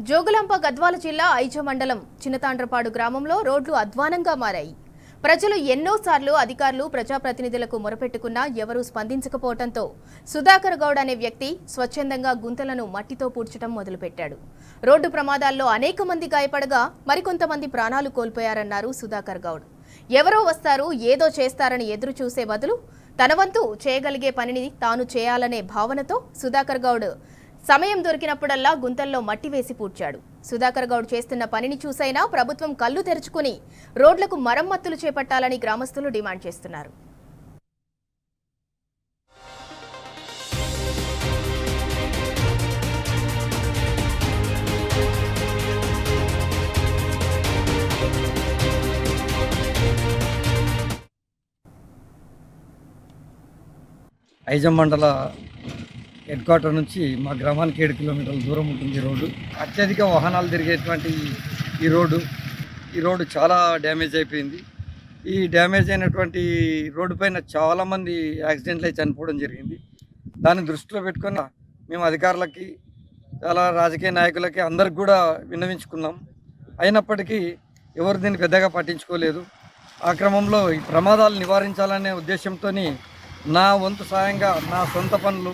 జోగులాంబ గద్వాల జిల్లా ఐజ మండలం చిన్నతాండ్రపాడు గ్రామంలో రోడ్లు అధ్వానంగా మారాయి. ప్రజలు ఎన్నోసార్లు అధికారులు ప్రజాప్రతినిధులకు మొరపెట్టుకున్నా ఎవరూ స్పందించకపోవడంతో సుధాకర్ గౌడ్ అనే వ్యక్తి స్వచ్ఛందంగా గుంతలను మట్టితో పూడ్చడం మొదలుపెట్టాడు. రోడ్డు ప్రమాదాల్లో అనేక మంది గాయపడగా మరికొంతమంది ప్రాణాలు కోల్పోయారన్నారు సుధాకర్ గౌడ్. ఎవరో వస్తారు, ఏదో చేస్తారని ఎదురు చూసే బదులు తన వంతు చేయగలిగే పనిని తాను చేయాలనే భావనతో సుధాకర్ గౌడ్ సమయం దొరికినప్పుడల్లా గుంతల్లో మట్టి వేసి పూడ్చాడు. సుధాకర్ గౌడ్ చేస్తున్న పనిని చూసైనా ప్రభుత్వం కళ్లు తెరుచుకుని రోడ్లకు మరమ్మతులు చేపట్టాలని గ్రామస్తులు డిమాండ్ చేస్తున్నారు. ఐజ మండల హెడ్ క్వార్టర్ నుంచి మా గ్రామానికి 7 కిలోమీటర్ల దూరం ఉంటుంది రోడ్డు. అత్యధిక వాహనాలు తిరిగేటువంటి ఈ రోడ్డు చాలా డ్యామేజ్ అయిపోయింది. ఈ డ్యామేజ్ అయినటువంటి రోడ్డు పైన చాలామంది యాక్సిడెంట్లు అయి చనిపోవడం జరిగింది. దాన్ని దృష్టిలో పెట్టుకొని మేము అధికారులకి, చాలా రాజకీయ నాయకులకి అందరికి కూడా విన్నవించుకున్నాం. అయినప్పటికీ ఎవరు దీన్ని పెద్దగా పట్టించుకోలేదు. ఆ క్రమంలో ఈ ప్రమాదాలు నివారించాలనే ఉద్దేశంతో నా వంతు సాయంగా నా సొంత పనులు,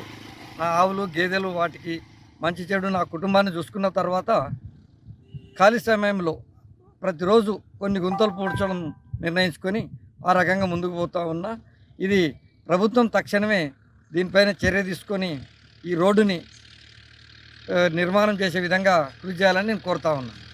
నా ఆవులు, గేదెలు, వాటికి మంచి చెడు నా కుటుంబాన్ని చూసుకున్న తర్వాత ఖాళీ సమయంలో ప్రతిరోజు కొన్ని గుంతలు పూడ్చడం నిర్ణయించుకొని ఆ రకంగా ముందుకు పోతా ఉన్నా. ఇది ప్రభుత్వం తక్షణమే దీనిపైన చర్య తీసుకొని ఈ రోడ్డుని నిర్మాణం చేసే విధంగా కృషి చేయాలని నేను కోరుతా ఉన్నాను.